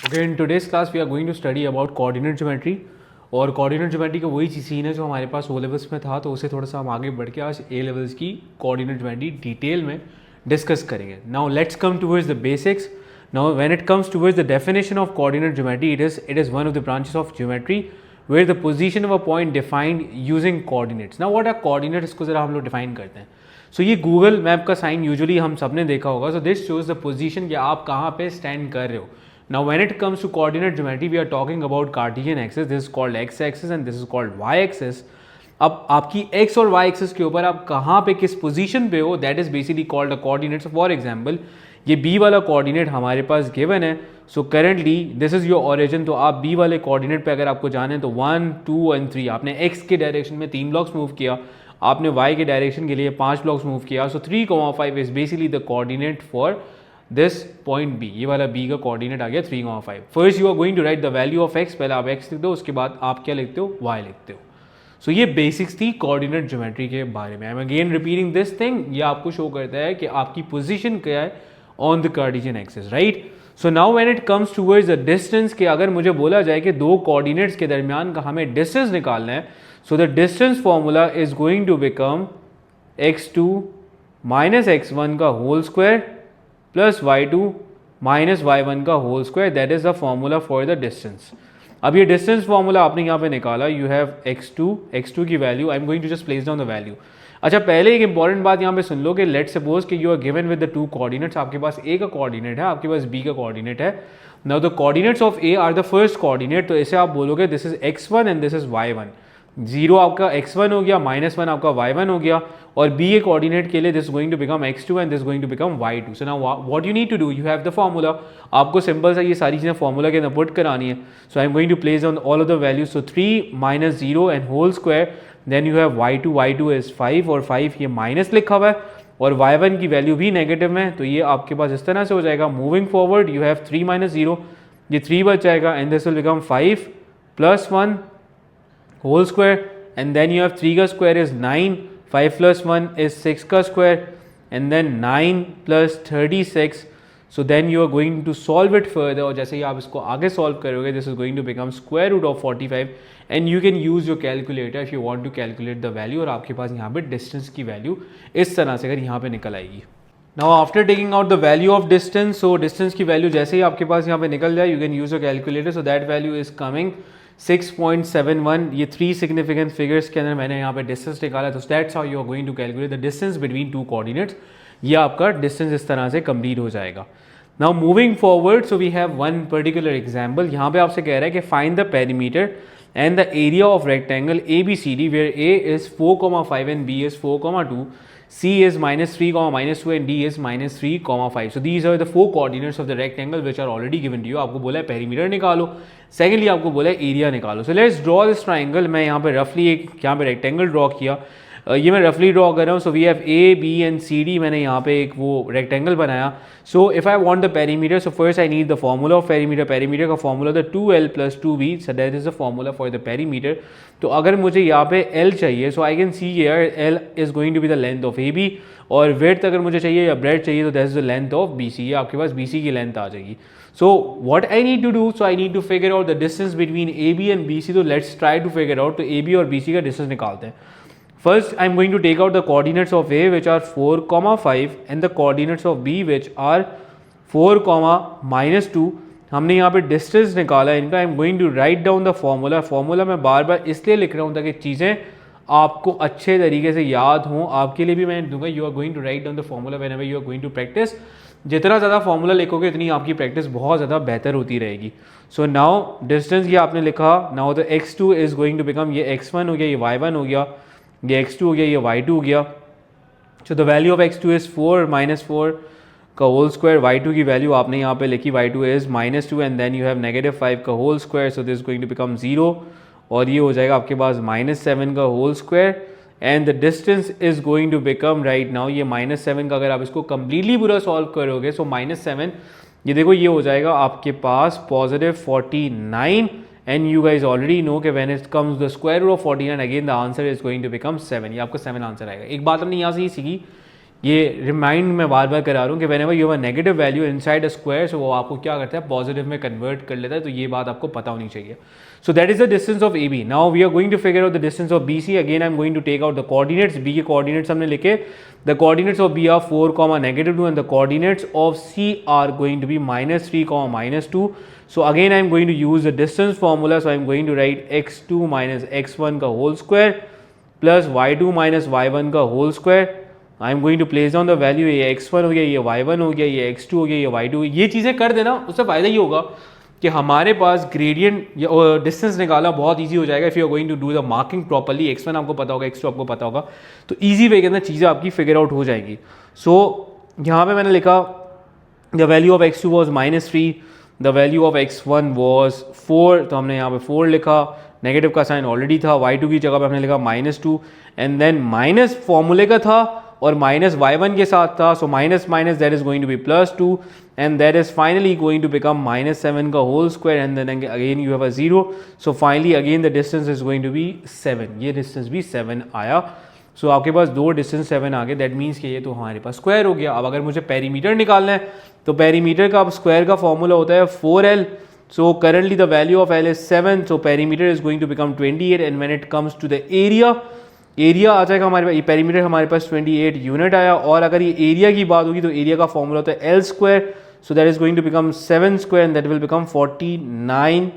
Okay, in today's class we are going to study about coordinate geometry और coordinate geometry का वही scene है जो हमारे पास ओ लेवल्स में था, तो उसे थोड़ा सा हम आगे बढ़ के आज ए लेवल्स की कोऑर्डिनेट ज्योमेट्री डिटेल में डिस्कस करेंगे. Now let's come towards the basics. Now when it comes towards the definition of coordinate geometry, it is one of the branches of geometry where the position of a point defined using coordinates. Now what are coordinates, इसको जरा हम लोग define करते हैं. So ये Google map का sign usually हम सबने देखा होगा. So this shows the position कि आप कहाँ पे स्टैंड कर रहे हो. Now when it comes to coordinate geometry, we are talking about Cartesian axis. This is called x axis and this is called y axis. अब आपकी x और y axis के ऊपर आप कहाँ पे किस पोजीशन पे हो, that is basically called a coordinates. For example, ये b वाला कोऑर्डिनेट हमारे पास गिवन है. So currently this is your origin. तो आप b वाले कोऑर्डिनेट पे अगर आपको जाना है तो 1, 2 एंड 3 आपने x के डायरेक्शन में 3 ब्लॉक्स मूव किया, आपने y के डायरेक्शन के लिए 5 ब्लॉक्स मूव किया. So 3,5 is basically the coordinate for this point B. ये वाला बी का कोऑर्डिनेट आ गया 3,5. First you are going to write the value of x. पहले आप एक्स लिख दो, उसके बाद आप क्या लिखते हो, वाई लिखते हो. सो ये बेसिक्स थी कोऑर्डिनेट ज्योमेट्री के बारे में. I am again repeating this thing. ये आपको शो करता है कि आपकी पोजीशन क्या है on the Cartesian axis, right. So now when it comes towards the distance, के अगर मुझे बोला जाए कि दो कोऑर्डिनेट्स के दरमियान का हमें डिस्टेंस निकालना है, so the distance formula is going to become x2 minus x1 का whole square plus y2 minus y1 का whole square. That is the formula for the distance. अब ये डिस्टेंस फॉर्मूला आपने यहाँ पे निकाला. यू हैव x2 की value. I am going to just place down the value. अच्छा, पहले एक इंपॉर्टेंट बात यहाँ पे सुन लो कि लेट्स सपोज कि you are given with the two coordinates. आपके पास a का कोऑर्डिनेट है, आपके पास b का कोऑर्डिनेट है. Now the coordinates of a are the first coordinate. तो ऐसे आप बोलोगे this is x1 and this is y1. 0 आपका x1 हो गया, -1 आपका y1 हो गया, और b के कोऑर्डिनेट के लिए this going to become x2 and this going to become y2. So now what you need to do, you have the formula. आपको सिंपल सा ये सारी चीज़ें फॉर्मूला के अंदर पुट करानी है. So I am going to place on all of the values. So 3 minus 0 and whole square, then you have y2 is 5 और 5 ये माइनस लिखा हुआ है, और y1 की वैल्यू भी नेगेटिव में. तो ये आपके पास इस तरह से हो जाएगा. Moving forward you have 3 minus 0, ये 3 बच जाएगा, and this will become 5 plus 1 whole square, and then you have 3 का square is 9, 5 plus 1 is 6 का square, and then 9 plus 36. So then you are going to solve it further, और जैसे ही आप इसको आगे solve करोगे, this is going to become square root of 45, and you can use your calculator if you want to calculate the value. और आपके पास यहाँ पे distance की value इस तरह से अगर यहाँ पे निकल आएगी. Now after taking out the value of distance, so distance की value जैसे ही आपके पास यहाँ पे निकल जाए, you can use your calculator. So that value is coming 6.71. ये 3 सिग्निफिकेंट फिगर्स के अंदर मैंने यहाँ पे डिस्टेंस निकाला. तो that's how you are going to calculate the distance between two coordinates. ये आपका डिस्टेंस इस तरह से कंप्लीट हो जाएगा. Now moving forward, so we have one particular example. यहाँ पे आपसे कह रहा है कि find the perimeter and the area of rectangle ABCD where A is 4,5 and B is 4,2, C is -3, -2 and D is -3, 5. So these are the 4 coordinates of the rectangle which are already given to you. आपको बोला है perimeter निकालो, secondly आपको बोला है area निकालो. So let's draw this triangle. मैं यहाँ पे रफली एक यहाँ पे रेक्टेंगल ड्रॉ किया. ये मैं रफली ड्रॉ कर रहा हूँ. So we have A, B and CD. मैंने यहाँ पे एक वो रेक्टेंगल बनाया. So if I want the perimeter, so first I need the formula of perimeter. Perimeter का फॉर्मूला था 2L + 2B. So that is the formula for the perimeter. तो अगर मुझे यहाँ पे L चाहिए, so I can see here L is going to be the length of AB, और width अगर मुझे चाहिए या ब्रेड चाहिए तो that is the length of BC. ये आपके पास BC की लेंथ आ जाएगी. So what I need to do, so I need to figure out the distance between AB and BC. तो let's try to figure out. तो AB और BC का डिस्टेंस निकालते हैं. First, I am going to take out the coordinates of A which are 4,5 and the coordinates of B which are 4, -2. हमने यहाँ पे distance निकाला है इनका. I am going to write down the formula. Formula मैं बार बार इसलिए लिख रहा हूँ ताकि चीज़ें आपको अच्छे तरीके से याद हों. आपके लिए भी मैं दूंगा. You are going to write down the formula whenever you are going to practice. जितना ज़्यादा फॉर्मूला लिखोगे उतनी आपकी प्रैक्टिस बहुत ज़्यादा बेहतर होती रहेगी. सो नाउ डिस्टेंस ये आपने लिखा. Now the x2 is going to become, ये x1 हो गया, ये y1 हो गया, ये x2 हो गया, ये y2 हो गया. So the value of x2 is 4 -4 का होल स्क्वायर. y2 की वैल्यू आपने यहाँ पे लिखी, y2 is -2 and then you have -5 का whole square. So this going to become 0, और ये हो जाएगा आपके पास -7 का होल स्क्वायर, and the distance is going to become right now ये -7 का अगर आप इसको कंप्लीटली पूरा सॉल्व करोगे, सो -7 ये देखो ये हो जाएगा आपके पास +49. And you guys already know कि when it comes the square root of 49, again the answer is going to become 7. ये आपका 7 आंसर आएगा. एक बात हमने यहाँ से ही सीखी ये रिमाइंड मैं बार बार करा रहा हूँ कि whenever you have a negative value inside a square, so वो आपको क्या करता है, पॉजिटिव में कन्वर्ट कर लेता है, तो ये बात आपको पता होनी चाहिए. So that is the distance of AB. Now we are going to figure out the distance of BC. Again I'm going to take out the coordinates. B के coordinates हमने लिखे. The coordinates of B are 4, -2 and the coordinates of C are going to be -3, -2. So again I'm going to use the distance formula. So I'm going to write x2 minus x1 का whole square plus y2 minus y1 का whole square. I'm going to place down the value. ये x1 हो गया, ये y1 हो गया, ये x2 हो गया, ये y2. ये चीज़ें कर देना, उससे फ़ायदा ये होगा कि हमारे पास ग्रेडियंट या डिस्टेंस निकालना बहुत इजी हो जाएगा. If you are going to do the marking properly, x1 आपको पता होगा, x2 आपको पता होगा, तो इजी वे के अंदर चीज़ें आपकी फिगर आउट हो जाएंगी. सो यहाँ पे मैंने लिखा the value of x2 was -3, the value of x1 was 4, तो हमने यहाँ पे 4 लिखा, नेगेटिव का साइन ऑलरेडी था, y2 की जगह पे हमने लिखा -2 एंड देन माइनस फॉर्मूले का था और माइनस y1 के साथ था. So minus minus that is going to be +2 and that is finally going to become -7 का whole square and then again you have a 0. So finally again the distance is going to be 7. ये distance भी 7 आया. So आपके पास दो distance 7 आ गए. That means कि ये तो हमारे पास square हो गया. अब अगर मुझे perimeter निकालना है तो perimeter का square का formula होता है 4L. So currently the value of L is 7. So perimeter is going to become 28 and when it comes to the area, area आ जाएगा हमारे पास, ये पेरीमीटर हमारे पास 28 यूनिट आया. और अगर ये एरिया की बात होगी तो एरिया का फॉर्मूला होता है L square. So that is going to become 7 square and that will become 49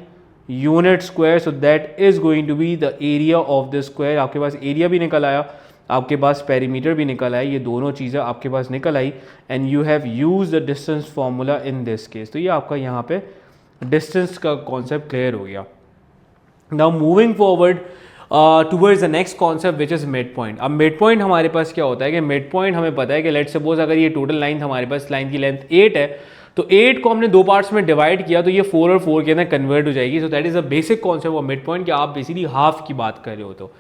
unit square. So that is going to be the area of the square. आपके पास एरिया भी निकल आया, आपके पास पेरीमीटर भी निकल आया, ये दोनों चीज़ें आपके पास निकल आई and you have use the distance formula in this case. तो ये आपका यहाँ पे डिस्टेंस का कॉन्सेप्ट क्लियर हो गया. Now moving forward towards the next concept which is mid point. अब मिड पॉइंट हमारे पास क्या होता है कि मिड पॉइंट हमें पता है कि लेट्स सपोज अगर ये टोटल लाइन हमारे पास लाइन की लेंथ 8 है तो 8 को हमने दो पार्ट्स में डिवाइड किया तो ये 4 और 4 के अंदर कन्वर्ट हो जाएगी. So that is a basic concept of mid point कि आप बेसिकली हाफ की बात कर रहे हो. तो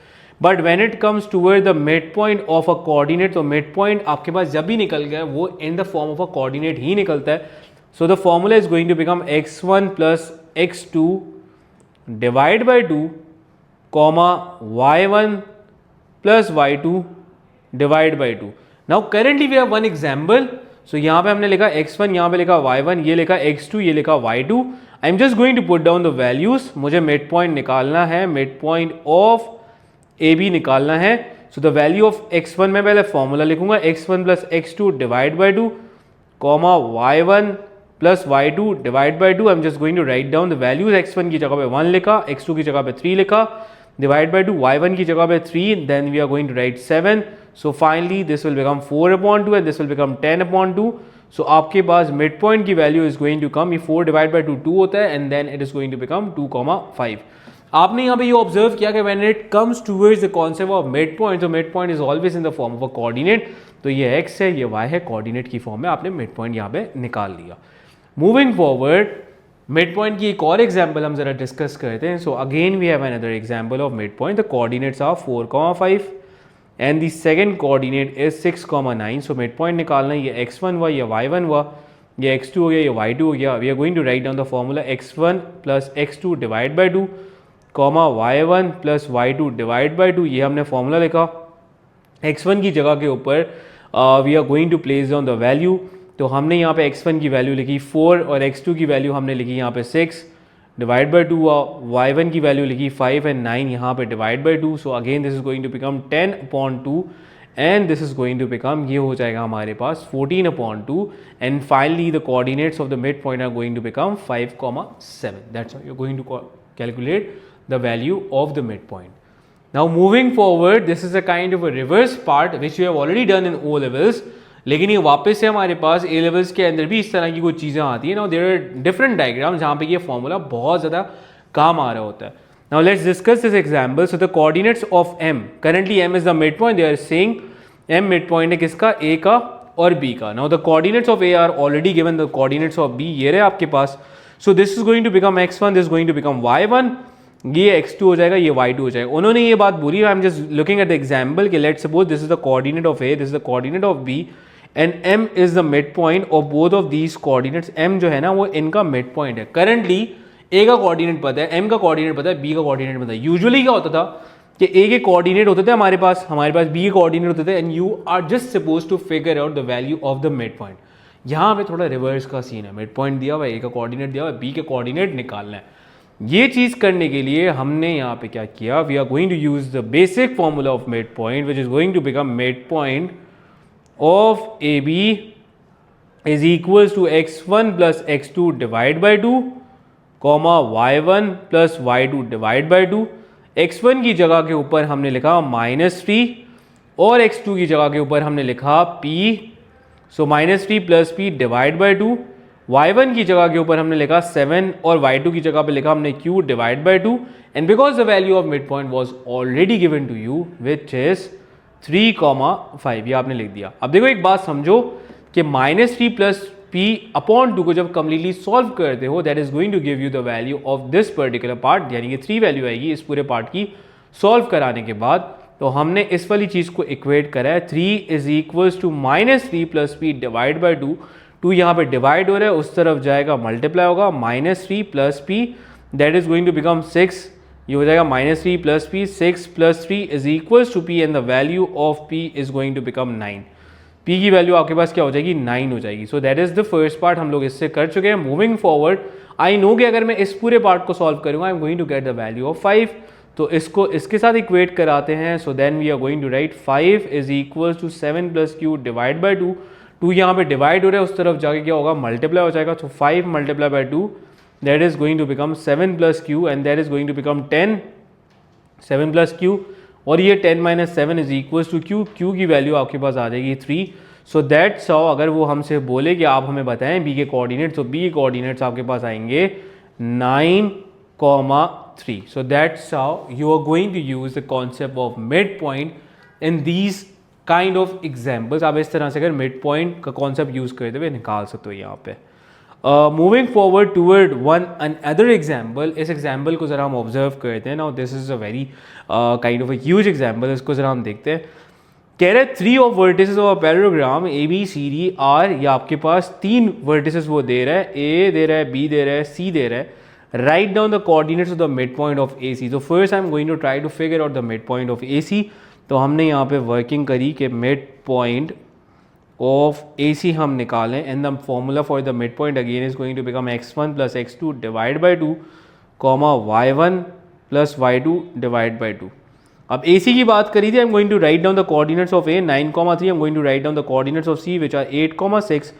but when it comes toward the mid point of a coordinate, तो मिड पॉइंट आपके पास जब भी निकल गया वो in the form of a coordinate ही निकलता है. So the formula is going to become x1 plus x2 divide by 2 comma y1 plus y2 divide by 2. Now currently we have one example. So यहाँ पे हमने लिखा x1, यहाँ पे लिखा y1, ये लिखा x2, ये लिखा y2. I am just going to put down the values. मुझे मिड पॉइंट निकालना है, मिड पॉइंट ऑफ AB निकालना है. So the value of x1 में पहले फॉर्मूला लिखूंगा x1 plus x2 divide by 2 comma y1 plus y2 divide by 2. I'm just going to write down the values. x1 की जगह पे 1 लिखा, x2 की जगह पे 3 लिखा, divide by 2, y1 की जगह पे 3, then we are going to write 7. So finally this will become 4 upon 2 and this will become 10 upon 2. So आपके पास मिड पॉइंट की value is going to come, ये 4 डिवाइड बाई 2 2 होता है and then it is going to become 2,5. आपने यहाँ पे ये ऑब्जर्व किया कि when it comes towards the concept of mid point, तो mid point is always in the form of a coordinate. तो ये x है, ये y है, कोऑर्डिनेट की फॉर्म में आपने मिड पॉइंट यहाँ पे निकाल लिया. मूविंग फॉरवर्ड, मिड पॉइंट की एक और एग्जांपल हम जरा डिस्कस करते हैं. So again we have another example of mid point. The coordinates are 4,5 and the second coordinate is 6,9. So mid point निकालना है, ये x1 हुआ, ये y1 हुआ, ये x2 हो गया, ये y2 हो गया. We are going to write down the formula x1 plus x2 divide by 2 comma y1 plus y2 divide by 2. ये हमने फॉर्मूला लिखा. x1 की जगह के ऊपर we are going to place down the value. तो हमने यहाँ पे x1 की वैल्यू लिखी 4 और x2 की वैल्यू हमने लिखी यहाँ पे 6 डिवाइड बाई 2. y1 की वैल्यू लिखी 5 एंड 9 यहाँ पे divide by 2. So again this is going to become 10 upon 2 and this is going to become, ये हो जाएगा हमारे पास 14 upon 2 and finally the coordinates of the mid point are going to become 5,7. That's how you are going to calculate the value of the midpoint. Now moving forward, this is a kind of a reverse part which we have already done in O levels. लेकिन ये वापस से हमारे पास A levels के अंदर भी इस तरह की कुछ चीज़ें आती हैं. Now there are different diagrams जहाँ पे ये फॉर्मूला बहुत ज़्यादा काम आ रहा होता है. Now let's discuss this example. So the coordinates of M, currently M is the midpoint. They are saying M midpoint है किसका, A का और B का. Now the coordinates of A are already given. The coordinates of B ये रहे आपके पास. So this is going to become x1, this is going to become y1. ये x2 हो जाएगा, ये y2 हो जाएगा. उन्होंने ये बात बोली, I am just looking at the example कि let's suppose this is the coordinate of a, this is the coordinate of b and m is the mid point of both of these coordinates. m जो है ना वो इनका mid point है. Currently a का coordinate पता है, m का कोऑर्डिनेट पता है, b का कोऑर्डिनेट पता है. यूजुअली क्या होता था कि ए के कोऑर्डिनेट होते थे हमारे पास बी के कोऑर्डिनेट होते थे, and you are just suppose to figure out the value of the mid point. यहाँ पे थोड़ा रिवर्स का सीन है, मिड पॉइंट दिया हुआ है, ए का कोऑर्डिनेट दिया हुआ है, बी के कोऑर्डिनेट निकालना है। ये चीज़ करने के लिए हमने यहाँ पे क्या किया, we are going to use the basic formula of mid point which is going to become mid point of A B is equals to x1 plus x2 divide by 2 comma y1 plus y2 divide by 2। x1 की जगह के ऊपर हमने लिखा -3 और x2 की जगह के ऊपर हमने लिखा p, so -3 plus p divide by 2। y1 की जगह के ऊपर हमने लिखा 7 और y2 की जगह पे लिखा हमने q divide by 2, and because the value of mid point was already given to you which is 3,5, ये आपने लिख दिया। अब देखो एक बात समझो कि -3 प्लस p अपॉन 2 को जब कम्प्लीटली सॉल्व करते हो, that is going to give you the value of this particular part, यानी कि 3 वैल्यू आएगी इस पूरे पार्ट की सॉल्व कराने के बाद। तो हमने इस वाली चीज को इक्वेट करा है, 3 is equals to -3 plus p divide by 2। 2 यहाँ पे डिवाइड हो रहा है, उस तरफ जाएगा मल्टीप्लाई होगा, -3 plus p that is going to become 6, ये हो जाएगा -3 plus p, 6 plus 3 is equals to p, and the value of p is going to become 9। p की वैल्यू आपके पास क्या हो जाएगी, 9 हो जाएगी। So that is the first part, हम लोग इससे कर चुके हैं। मूविंग फॉरवर्ड आई नो कि अगर मैं इस पूरे पार्ट को सॉल्व करूंगा, I am going to get the value of 5, तो इसको इसके साथ इक्वेट कराते हैं। So then we are going to write 5 is equals to 7 plus q divide by 2। 2 यहाँ पे डिवाइड हो रहा है, उस तरफ जाके क्या होगा, मल्टीप्लाई हो जाएगा। तो 5 multiply by 2 that is going to become 7 plus q, and that is going to become 10, 7 plus q, और ये 10 minus 7 is equals to q, q की वैल्यू आपके पास आ जाएगी 3। सो दैट्स हाउ, अगर वो हमसे बोले कि आप हमें बताएं बी के कोऑर्डिनेट्स, तो बी के कोऑर्डिनेट्स आपके पास आएंगे 9,3। So that's how you are going to use the concept of mid point in these kind of examples. आप इस तरह से अगर मिड पॉइंट का कॉन्सेप्ट यूज करते हुए निकाल सकते हो यहाँ पे। Moving forward toward one other example, इस एग्जाम्पल को ज़रा हम ऑब्जर्व करते हैं। Now this is a very kind of a huge example, इसको ज़रा हम देखते हैं। कह रहे 3 of vertices of a parallelogram A B C D are, या आपके पास 3 वर्टिसेस वो दे रहा है, ए दे रहा है, बी दे रहा है, सी दे रहा है। Write down the coordinates of the mid point of A C. तो first I am going to try to figure out the mid point of A C. तो हमने यहाँ पे वर्किंग करी कि mid point of A C हम निकालें, and the formula for the mid point again is going to become x1 plus x2 divide by 2 comma y1 plus y2 divide by 2। अब AC की बात करी थी, I am going to write down the coordinates of A 9,3, I am going to write down the coordinates of C which are 8,6।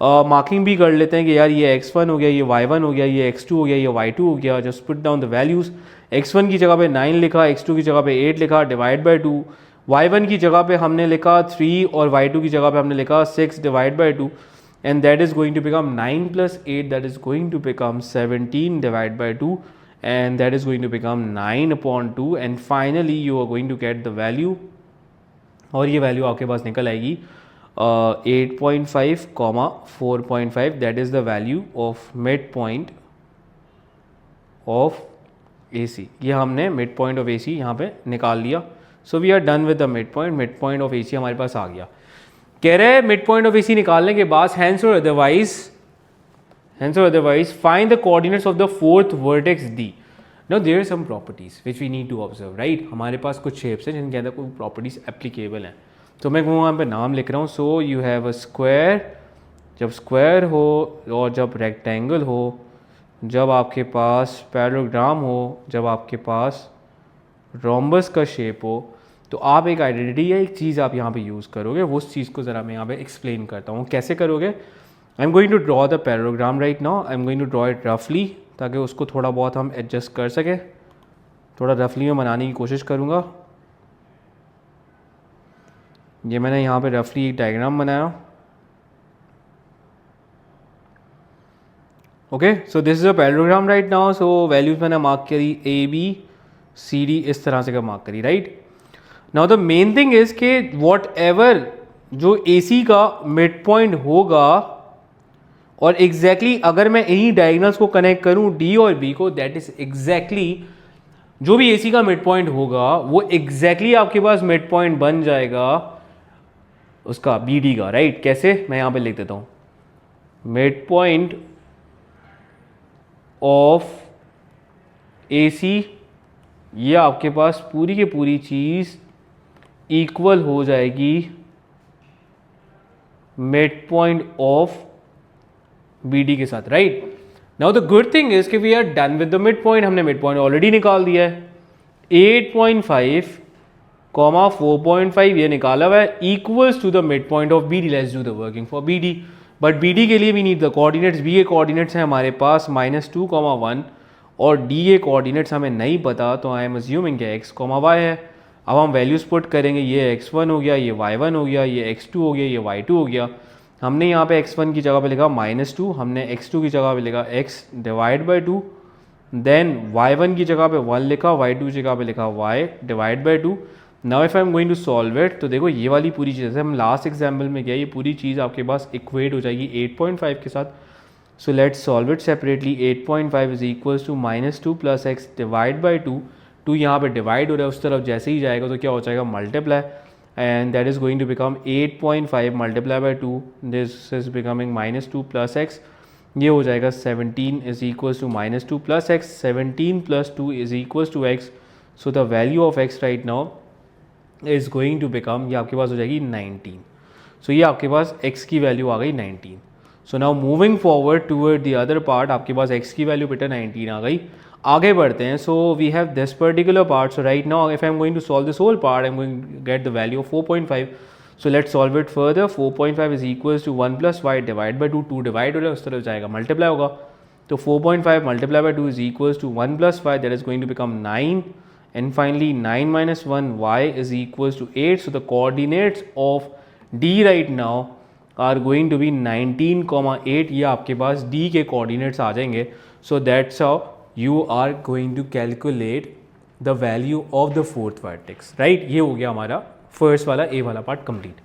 Marking भी कर लेते हैं कि यार ये x1 हो गया, ये y1 हो गया, ये x2 हो गया, ये y2 हो गया। Just put down the values, x1 की जगह पे 9 लिखा, x2 की जगह पे 8 लिखा, डिवाइड बाई 2। y1 की जगह पे हमने लिखा 3 और y2 की जगह पे हमने लिखा 6 divide by 2, and that is going to become 9 plus 8, that is going to become 17 divide by 2, and that is going to become 9 upon 2, and finally you are going to get the value, और ये value आपके पास निकल आएगी 8.5 comma 4.5, that is the value of mid point of A C. ये हमने mid point of A C यहाँ पे निकाल लिया। So we are done with the mid point of A C हमारे पास आ गया। कह रहे हैं mid point of A C निकालने के बाद हैंस और otherwise find the coordinates of the fourth vertex D. Now there are some properties which we need to observe, right? हमारे पास कुछ shapes हैं जिनके अंदर कोई properties applicable हैं, तो मैं वहाँ पे नाम लिख रहा हूँ। So you have a square, जब square हो और जब rectangle हो, जब आपके पास parallelogram हो, जब आपके पास rhombus का shape हो, तो आप एक आइडेंटिटी या एक चीज़ आप यहाँ पे यूज़ करोगे। वो उस चीज़ को ज़रा मैं यहाँ पे एक्सप्लेन करता हूँ कैसे करोगे। I am going to draw the parallelogram right now, I am going to draw it रफली, ताकि उसको थोड़ा बहुत हम एडजस्ट कर सकें। थोड़ा रफली में बनाने की कोशिश करूँगा। ये मैंने यहाँ पे रफली एक डायग्राम बनाया। Okay, so this is a parallelogram right now. So values मैंने मार्क करी ए बी सी डी, इस तरह से का मार्क करी, right. Now the main thing is के वॉट एवर जो ए सी का मिड पॉइंट होगा, और एग्जैक्टली अगर मैं यही डायगोनल्स को कनेक्ट करूं डी और बी को, दैट इज एग्जैक्टली जो भी एसी का मिड पॉइंट होगा वो एग्जैक्टली आपके पास मिड पॉइंट बन जाएगा उसका बी डी का, राइट। कैसे, मैं यहां पे लिख देता हूं, mid point of A C ये आपके पास पूरी की पूरी चीज़ इक्वल हो जाएगी mid point of B D के साथ, right. Now the good thing is कि we are done with the mid point, हमने मिड पॉइंट ऑलरेडी निकाल दिया है। 8.5 कॉमा 4.5 ये निकाला हुआ है, equals to the mid point of B D. Let's do the working for B D, but B D के लिए we need the coordinates. B के कोऑर्डिनेट्स हैं हमारे पास -2, 1 और डी के कोऑर्डिनेट्स हमें नहीं पता, तो आई एम अज्यूमिंग कि x, y है। अब हम वैल्यूज पुट करेंगे, ये x1 हो गया, ये y1 हो गया, ये x2 हो गया, ये y2 हो गया। हमने यहाँ पे x1 की जगह पे लिखा -2, हमने x2 की जगह पे लिखा x divide by 2, then y1 की जगह पे 1 लिखा, y2 की जगह पे लिखा y divide by 2। Now if I am going to solve it, तो देखो ये वाली पूरी चीज़, हम लास्ट एग्जाम्पल में गया, ये पूरी चीज़ आपके पास इक्वेट हो जाएगी 8.5 के साथ। So let's solve it separately. 8.5 is equals to -2 plus x divide by 2। 2 यहाँ पे डिवाइड हो रहा है, उस तरफ जैसे ही जाएगा तो क्या हो जाएगा, multiply, and that is going to become 8.5 multiplied by 2, this is becoming -2 plus x, ये हो जाएगा 17 is equals to -2 plus x, 17 plus 2 is equals to x, so the value of x right now is going to become, ये आपके पास हो जाएगी 19। so ये आपके पास x की वैल्यू आ गई 19। so now moving forward toward the other part, आपके पास x की वैल्यू बेटा 19 आ गई। आगे बढ़ते हैं। So we have this particular part, so right now if I am going to solve this whole part, I am going to get the value of 4.5। So let's solve it further. 4.5 is equals to 1 plus y divide by 2, 2 divide हो रहा है, उस तरफ जाएगा multiply होगा, तो 4.5 multiply by 2 is equals to 1 plus y, that is going to become 9, and finally 9 minus 1 y is equals to 8। So the coordinates of D right now are going to be 19,8। ये आपके पास D के coordinates आ जाएंगे। So that's how you are going to calculate the value of the fourth vertex, right? ये हो गया हमारा फर्स्ट वाला ए वाला part complete.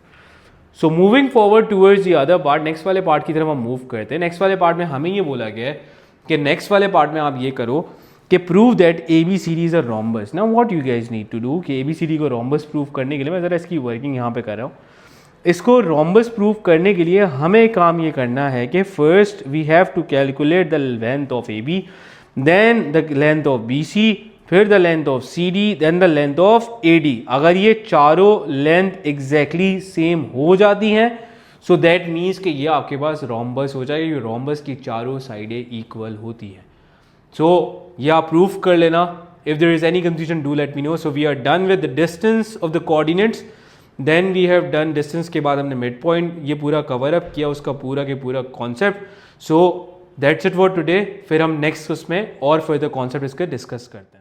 So moving forward towards the other part, next वाले पार्ट की तरफ हम मूव करते हैं। नेक्स्ट वाले पार्ट में हमें ये बोला गया है कि नेक्स्ट वाले पार्ट में आप ये करो कि prove that A B C D is a rhombus. Now what you guys need to do कि ए बी सी डी को रोम्बस प्रूव करने के लिए, मैं ज़रा इसकी वर्किंग यहाँ पे कर रहा हूँ, इसको रोम्बस प्रूव करने के लिए हमें काम ये करना है कि first we have to calculate the length of A B, then the length of BC, फिर the length of CD, then the length of AD। अगर ये चारों लेंथ एग्जैक्टली सेम हो जाती हैं, सो दैट मीन्स कि ये आपके पास रोम्बस हो जाएगा। ये रोम्बस की चारों साइडें इक्वल होती हैं। सो ये आप प्रूफ कर लेना। If there is any confusion do let me know. So we are done with the distance of the coordinates, then we have done distance के बाद हमने मिड पॉइंट ये पूरा कवर अप किया, उसका पूरा के पूरा concept. So that's it for today. फिर हम नेक्स्ट उसमें और फर्दर कॉन्सेप्ट इसके डिस्कस करते हैं।